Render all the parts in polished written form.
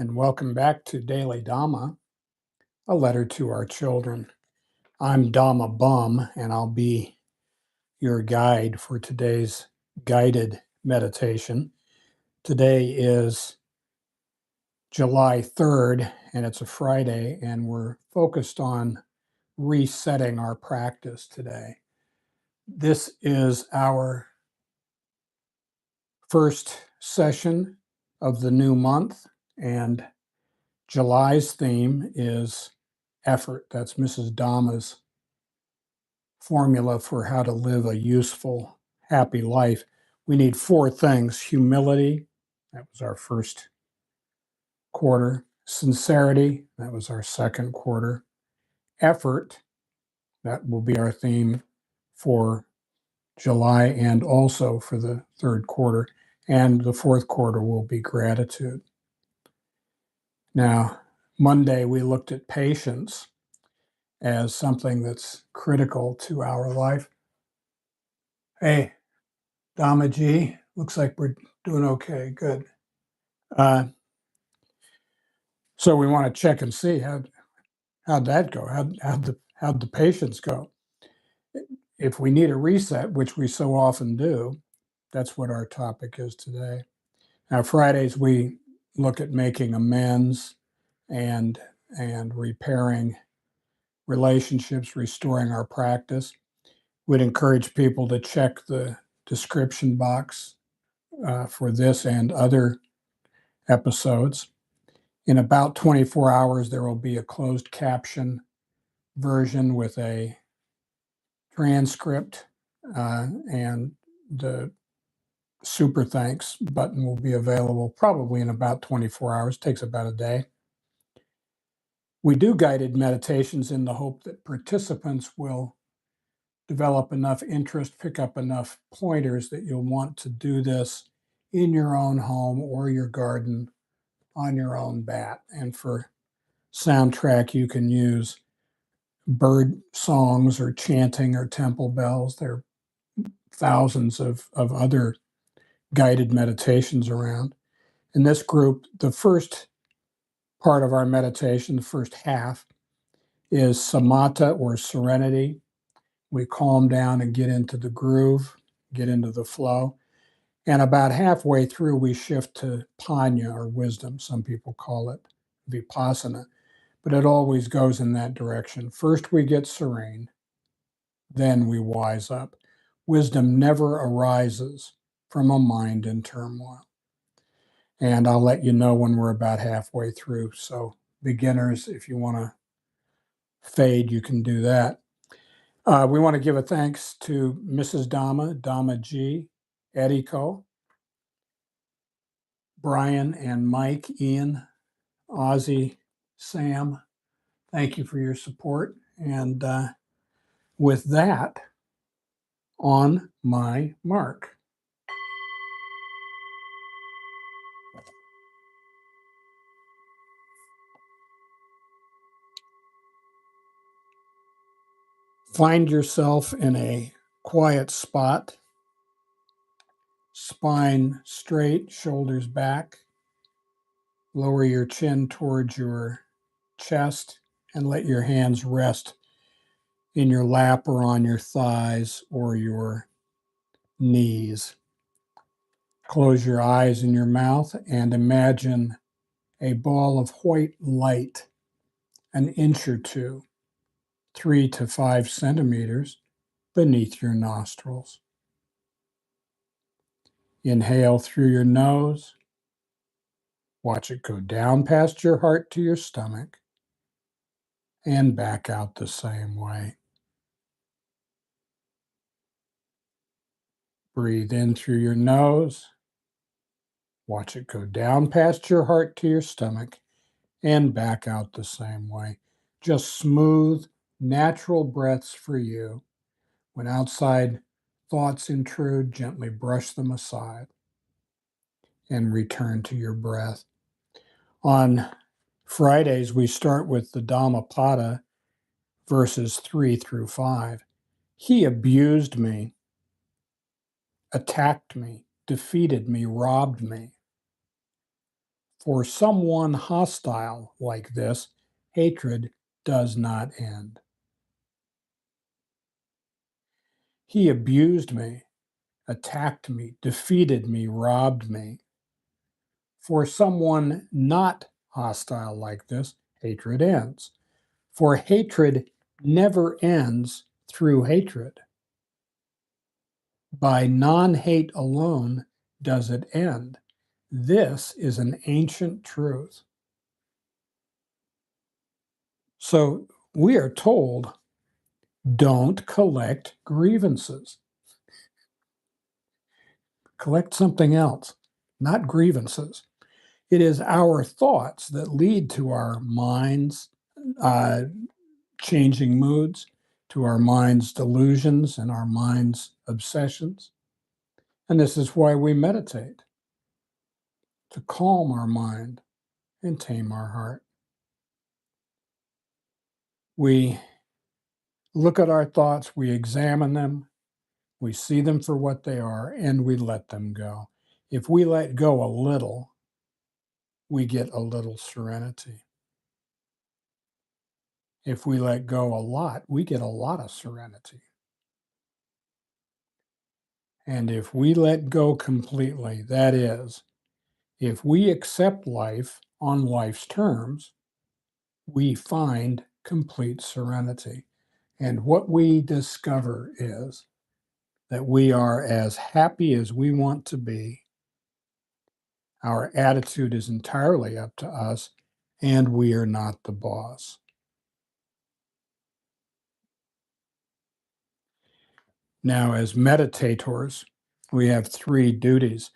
and welcome back to Daily Dhamma, a letter to our children. I'm Dhamma Bum, and I'll be your guide for today's guided meditation. Today is July 3rd, and it's a Friday, and we're focused on resetting our practice today. This is our first session of the new month, and July's theme is effort. That's Mrs. Dhamma's formula for how to live a useful, happy life. We need four things: humility, that was our first quarter; sincerity, that was our second quarter; effort, that will be our theme for July and also for the third quarter, and the fourth quarter will be gratitude. Now, Monday we looked at patience as something that's critical to our life. Hey, Dhammaji, looks like we're doing okay. Good. So we want to check and see how'd that go? How'd the patience go? If we need a reset, which we so often do, that's what our topic is today. Now, Fridays we look at making amends and repairing relationships, restoring our practice. We'd encourage people to check the description box for this and other episodes. In about 24 hours, there will be a closed caption version with a transcript, and the super thanks button will be available probably in about 24 hours. It takes about a day. We do guided meditations in the hope that participants will develop enough interest, pick up enough pointers that you'll want to do this in your own home or your garden on your own bat. And for soundtrack, you can use bird songs or chanting or temple bells. There are thousands of other guided meditations around. In this group, the first part of our meditation, the first half, is samatha or serenity. We calm down and get into the groove, get into the flow. And about halfway through, we shift to panya or wisdom. Some people call it vipassana, but it always goes in that direction. First, we get serene, then we wise up. Wisdom never arises from a mind in turmoil. And I'll let you know when we're about halfway through. So beginners, if you want to fade, you can do that. We want to give a thanks to Mrs. Dhamma, Dhamma G, Eriko, Brian and Mike, Ian, Ozzy, Sam. Thank you for your support. And with that, on my mark. Find yourself in a quiet spot, spine straight, shoulders back. Lower your chin towards your chest and let your hands rest in your lap or on your thighs or your knees. Close your eyes and your mouth and imagine a ball of white light, an inch or two, 3 to 5 centimeters beneath your nostrils. Inhale through your nose. Watch it go down past your heart to your stomach and back out the same way. Breathe in through your nose. Watch it go down past your heart to your stomach and back out the same way. Just smooth, natural breaths for you. When outside thoughts intrude, gently brush them aside and return to your breath. On Fridays, we start with the Dhammapada, verses 3 through 5. He abused me, attacked me, defeated me, robbed me. For someone hostile like this, hatred does not end. He abused me, attacked me, defeated me, robbed me. For someone not hostile like this, hatred ends. For hatred never ends through hatred. By non-hate alone does it end. This is an ancient truth. So we are told, don't collect grievances. Collect something else, not grievances. It is our thoughts that lead to our minds uh, changing moods, to our mind's delusions and our mind's obsessions. And this is why we meditate, to calm our mind and tame our heart. We look at our thoughts, we examine them, we see them for what they are, and we let them go. If we let go a little, we get a little serenity. If we let go a lot, we get a lot of serenity. And if we let go completely, that is, if we accept life on life's terms, we find complete serenity. And what we discover is that we are as happy as we want to be. Our attitude is entirely up to us, and we are not the boss. Now, as meditators, we have three duties: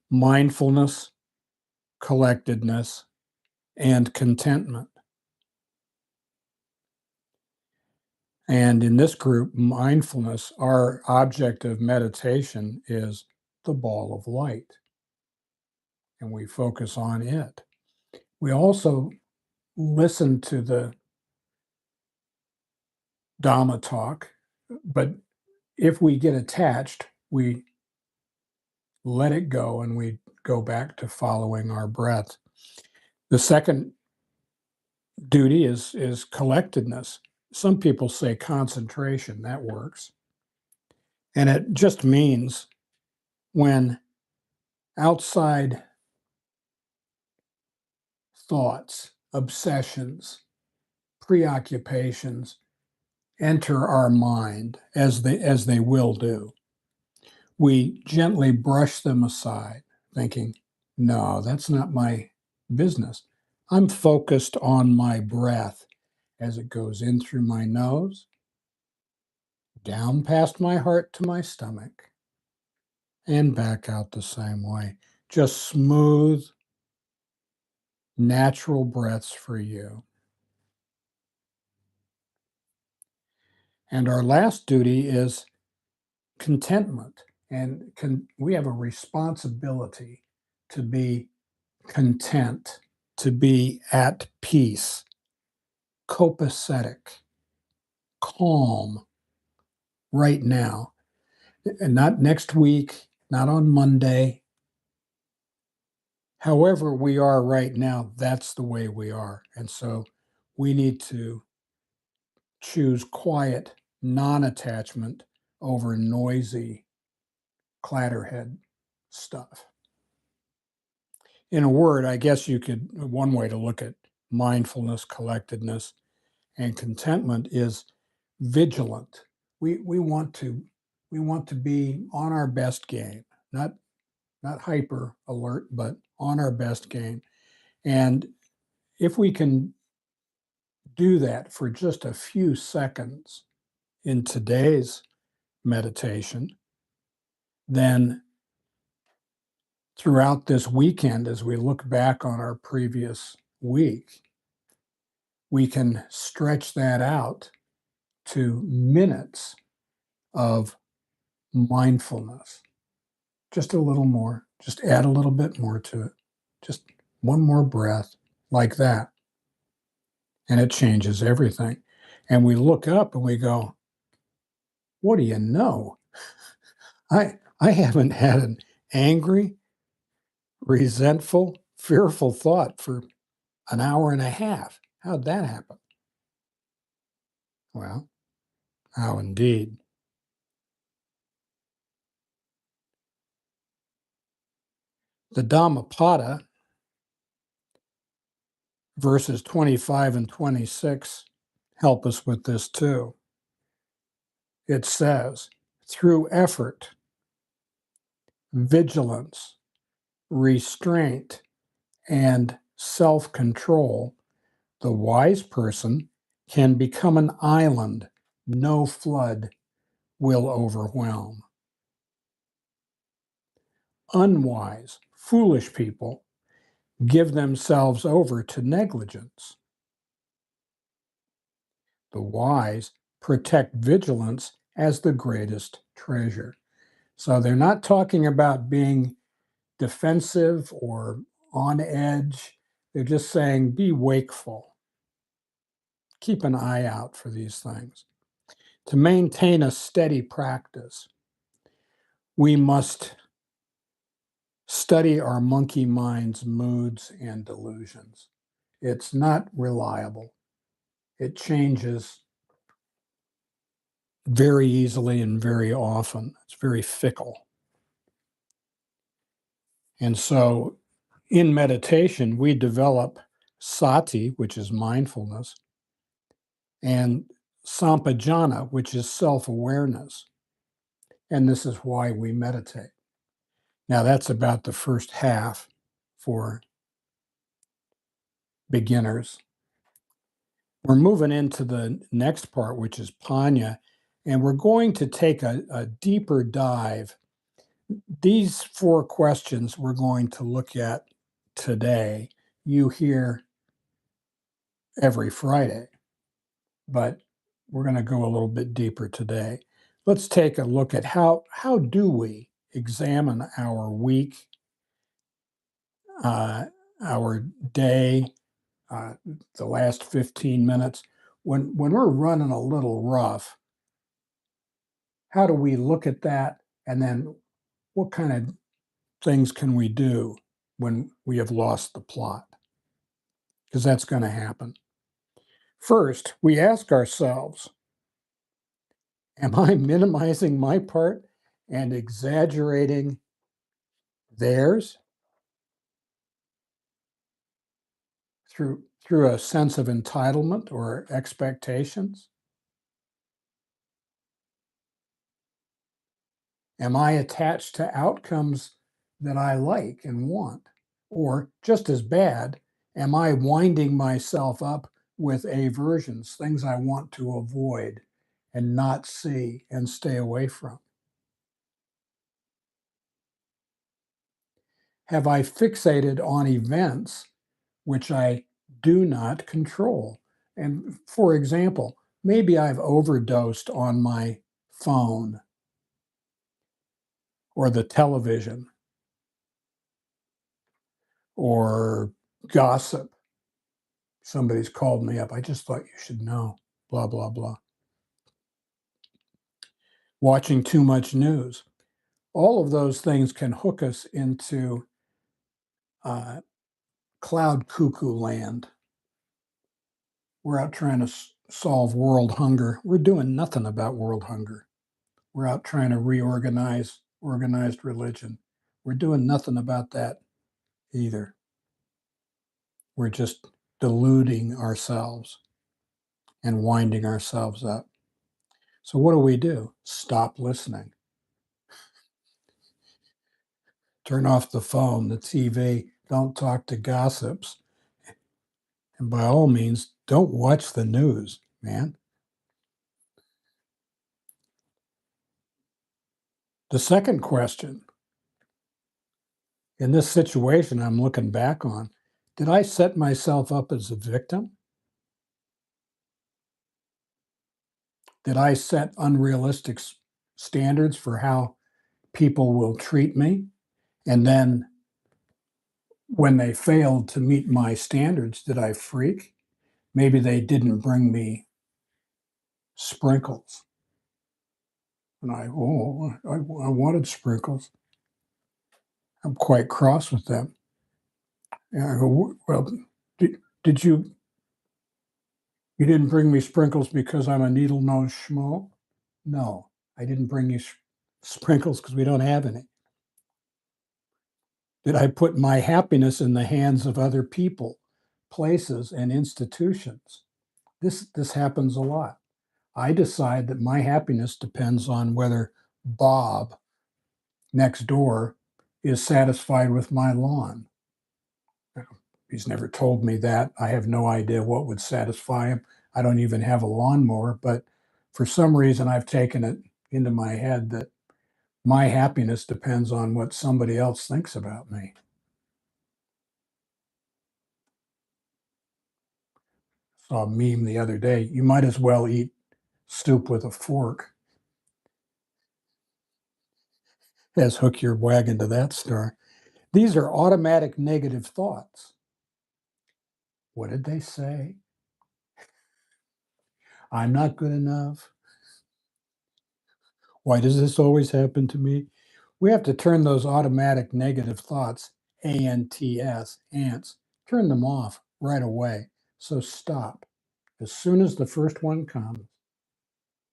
mindfulness, collectedness, and contentment. And in this group, mindfulness, our object of meditation is the ball of light, and we focus on it. We also listen to the Dhamma talk, but if we get attached, we let it go and we go back to following our breath. The second duty is collectedness. Some people say concentration, that works. And it just means when outside thoughts, obsessions, preoccupations enter our mind, as they will do, we gently brush them aside, thinking, no, that's not my business. I'm focused on my breath as it goes in through my nose, down past my heart to my stomach, and back out the same way. Just smooth, natural breaths for you. And our last duty is contentment. And we have a responsibility to be content, to be at peace, copacetic, calm right now, and not next week, not on Monday. However we are right now, that's the way we are. And so we need to choose quiet, non-attachment over noisy, clatterhead stuff. In a word, I guess one way to look at mindfulness, collectedness, and contentment is vigilant. We want to be on our best game, not hyper alert, but on our best game. And if we can do that for just a few seconds in today's meditation, then throughout this weekend, as we look back on our previous week, we can stretch that out to minutes of mindfulness. Just a little more, just add a little bit more to it. Just one more breath like that. And it changes everything. And we look up and we go, what do you know? I haven't had an angry, resentful, fearful thought for an hour and a half. How'd that happen? Well, how indeed. The Dhammapada, verses 25 and 26, help us with this too. It says, through effort, vigilance, restraint, and self-control, the wise person can become an island no flood will overwhelm. Unwise, foolish people give themselves over to negligence. The wise protect vigilance as the greatest treasure. So they're not talking about being defensive or on edge. They're just saying be wakeful. Keep an eye out for these things. To maintain a steady practice, we must study our monkey mind's moods and delusions. It's not reliable. It changes very easily and very often. It's very fickle. And so in meditation, we develop sati, which is mindfulness, and sampajana, which is self-awareness. And this is why we meditate. Now, that's about the first half for beginners. We're moving into the next part, which is panya, and we're going to take a deeper dive. These 4 questions we're going to look at today. You hear every Friday, but we're going to go a little bit deeper today. Let's take a look at how do we examine our week, our day, the last 15 minutes. When we're running a little rough, how do we look at that? And then what kind of things can we do when we have lost the plot? Because that's going to happen. First, we ask ourselves, am I minimizing my part and exaggerating theirs through a sense of entitlement or expectations? Am I attached to outcomes that I like and want? Or just as bad, am I winding myself up with aversions, things I want to avoid and not see and stay away from? Have I fixated on events which I do not control? And for example, maybe I've overdosed on my phone or the television or gossip. Somebody's called me up. I just thought you should know, blah, blah, blah. Watching too much news. All of those things can hook us into cloud cuckoo land. We're out trying to solve world hunger. We're doing nothing about world hunger. We're out trying to reorganize organized religion. We're doing nothing about that either. We're just deluding ourselves and winding ourselves up. So what do? Stop listening. Turn off the phone, the TV. Don't talk to gossips. And by all means, don't watch the news, man. The second question, in this situation I'm looking back on, did I set myself up as a victim? Did I set unrealistic standards for how people will treat me? And then when they failed to meet my standards, did I freak? Maybe they didn't bring me sprinkles. And I wanted sprinkles. I'm quite cross with them. And I go, well, did you didn't bring me sprinkles because I'm a needle-nosed schmo? No, I didn't bring you sprinkles because we don't have any. Did I put my happiness in the hands of other people, places, and institutions? This happens a lot. I decide that my happiness depends on whether Bob next door is satisfied with my lawn. He's never told me that. I have no idea what would satisfy him. I don't even have a lawnmower, but for some reason I've taken it into my head that my happiness depends on what somebody else thinks about me. Saw a meme the other day. You might as well eat soup with a fork as hook your wagon to that star. These are automatic negative thoughts. What did they say? I'm not good enough. Why does this always happen to me? We have to turn those automatic negative thoughts, ANTS, ants, turn them off right away. So stop. As soon as the first one comes,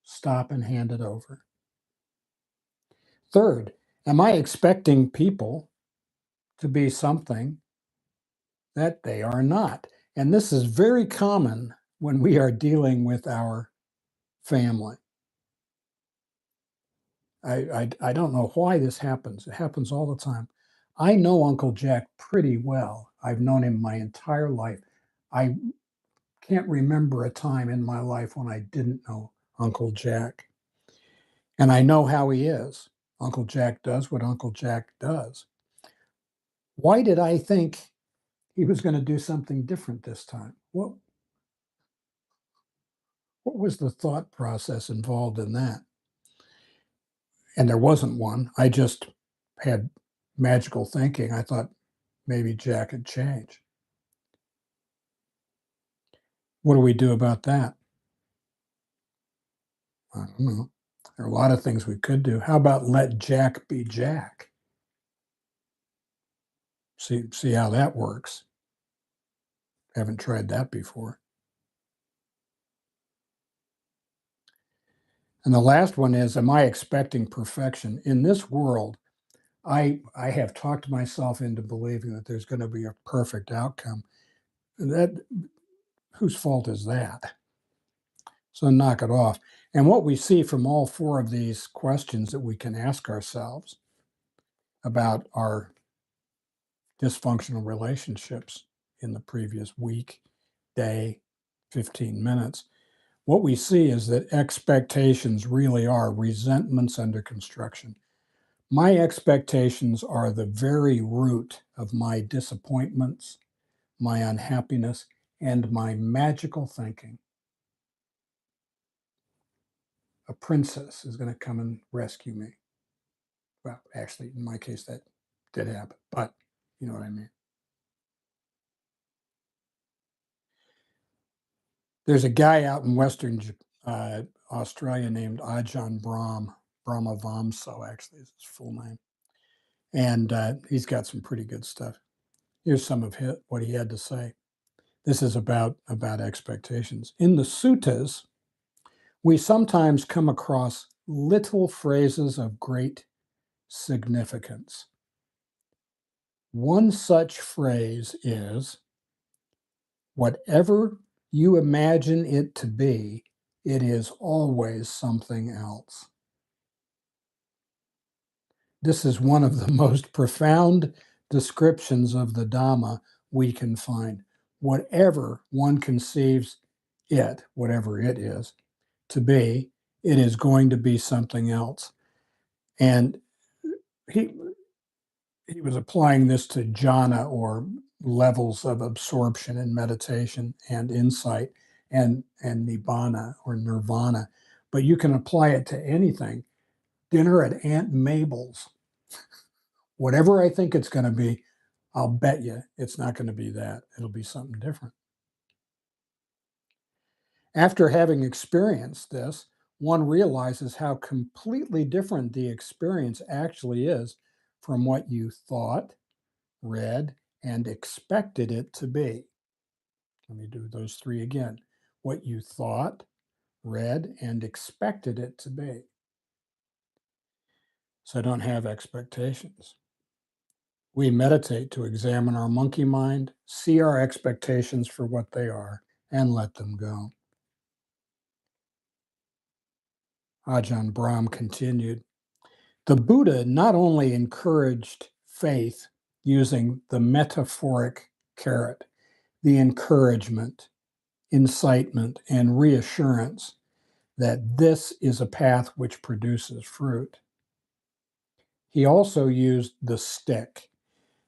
stop and hand it over. Third, am I expecting people to be something that they are not? And this is very common when we are dealing with our family. I don't know why this happens. It happens all the time. I know Uncle Jack pretty well. I've known him my entire life. I can't remember a time in my life when I didn't know Uncle Jack. And I know how he is. Uncle Jack does what Uncle Jack does. Why did I think he was going to do something different this time? What was the thought process involved in that? And there wasn't one. I just had magical thinking. I thought maybe Jack had changed. What do we do about that? I don't know. There are a lot of things we could do. How about let Jack be Jack? See how that works. Haven't tried that before. And the last one is, am I expecting perfection? In this world, I have talked myself into believing that there's going to be a perfect outcome. That whose fault is that? So knock it off. And what we see from all four of these questions that we can ask ourselves about our dysfunctional relationships in the previous week, day, 15 minutes, what we see is that expectations really are resentments under construction. My expectations are the very root of my disappointments, my unhappiness, and my magical thinking. A princess is going to come and rescue me. Well, actually, in my case, that did happen, but you know what I mean. There's a guy out in Western Australia named Ajahn Brahmavamso, actually, is his full name. And he's got some pretty good stuff. Here's some of what he had to say. This is about expectations. In the suttas, we sometimes come across little phrases of great significance. One such phrase is, whatever you imagine it to be, it is always something else. This is one of the most profound descriptions of the Dhamma we can find. Whatever one conceives it, whatever it is, to be, it is going to be something else. And he was applying this to jhana, or levels of absorption in meditation and insight, and nibbana or nirvana. But you can apply it to anything. Dinner at Aunt Mabel's. Whatever I think it's going to be, I'll bet you it's not going to be that. It'll be something different. After having experienced this, one realizes how completely different the experience actually is from what you thought, read, and expected it to be. Let me do those three again. What you thought, read, and expected it to be. So don't have expectations. We meditate to examine our monkey mind, see our expectations for what they are, and let them go. Ajahn Brahm continued, the Buddha not only encouraged faith using the metaphoric carrot, the encouragement, incitement, and reassurance that this is a path which produces fruit. He also used the stick.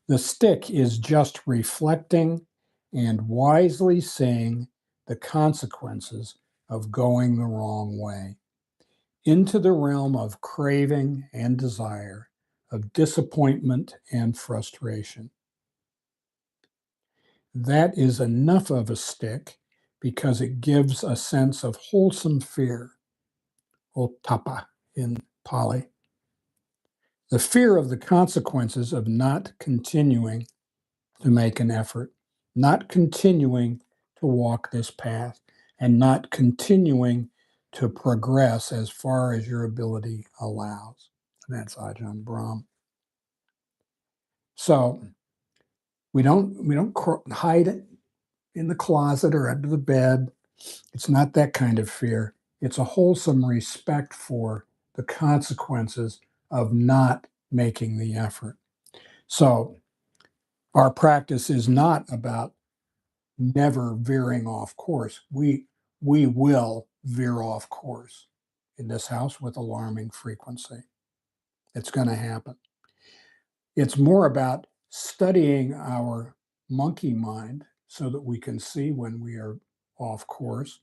The stick is just reflecting and wisely seeing the consequences of going the wrong way into the realm of craving and desire, of disappointment and frustration. That is enough of a stick because it gives a sense of wholesome fear, ottappa in Pali, the fear of the consequences of not continuing to make an effort, not continuing to walk this path, and not continuing to progress as far as your ability allows. And that's Ajahn Brahm. So we don't hide it in the closet or under the bed. It's not that kind of fear. It's a wholesome respect for the consequences of not making the effort. So our practice is not about never veering off course. We will veer off course in this house with alarming frequency. It's going to happen. It's more about studying our monkey mind so that we can see when we are off course,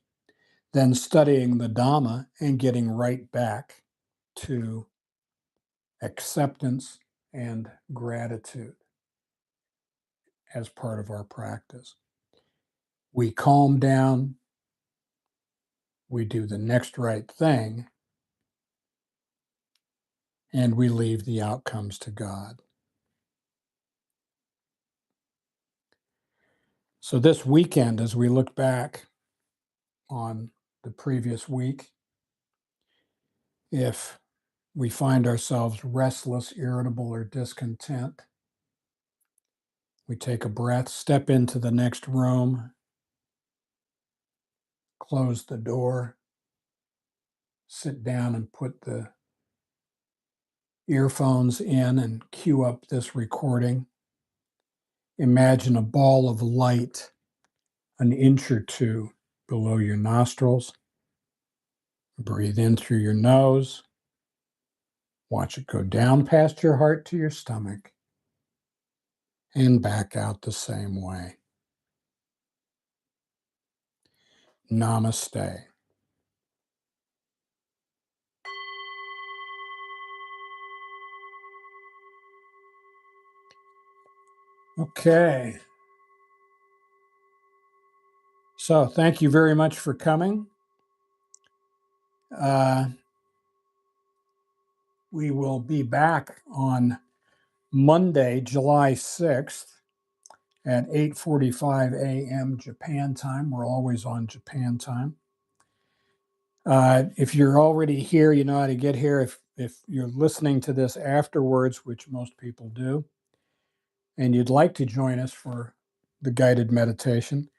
than studying the Dhamma and getting right back to acceptance and gratitude as part of our practice. We calm down, we do the next right thing, and we leave the outcomes to God. So this weekend, as we look back on the previous week, if we find ourselves restless, irritable, or discontent, we take a breath, step into the next room, close the door, sit down and put the earphones in and cue up this recording. Imagine a ball of light an inch or two below your nostrils. Breathe in through your nose. Watch it go down past your heart to your stomach and back out the same way. Namaste. Okay. So thank you very much for coming. We will be back on Monday, July 6th at 8:45 a.m. Japan time. We're always on Japan time. If you're already here, you know how to get here. If you're listening to this afterwards, which most people do, and you'd like to join us for the guided meditation,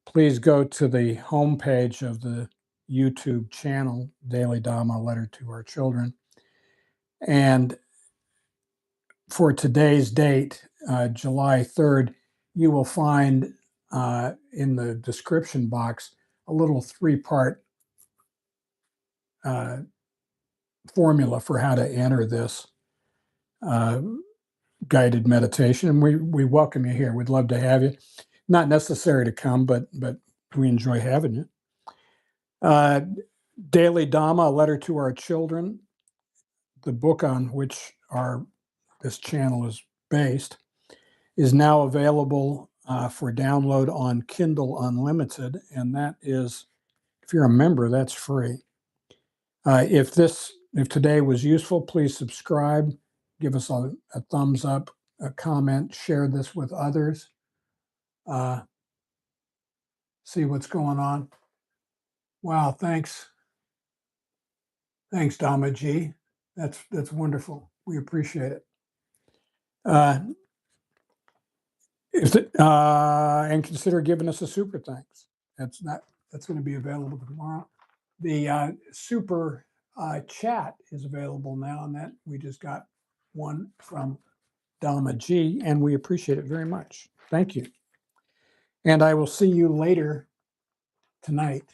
please go to the homepage of the YouTube channel, Daily Dhamma, Letter to Our Children. And for today's date, July 3rd, you will find in the description box a little three-part formula for how to enter this guided meditation. And we welcome you here. We'd love to have you. Not necessary to come, but we enjoy having you. Daily Dhamma, A Letter to Our Children, the book on which this channel is based, is now available for download on Kindle Unlimited, and that is, if you're a member, that's free. If today was useful, please subscribe, give us a thumbs up, a comment, share this with others, see what's going on. Wow, thanks. Thanks, Dhamma G. That's wonderful. We appreciate it. And consider giving us a super thanks. That's going to be available tomorrow. The super chat is available now, and that we just got one from Dhamma G, and we appreciate it very much. Thank you. And I will see you later tonight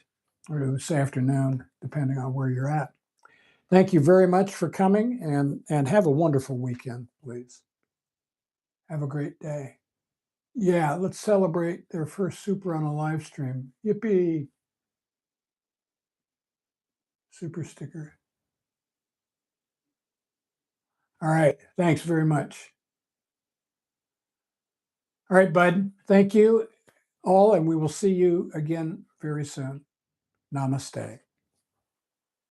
or this afternoon, depending on where you're at. Thank you very much for coming, and have a wonderful weekend, please. Have a great day. Yeah, let's celebrate their first super on a live stream. Yippee. Super sticker. All right. Thanks very much. All right, bud. Thank you all, and we will see you again very soon. Namaste.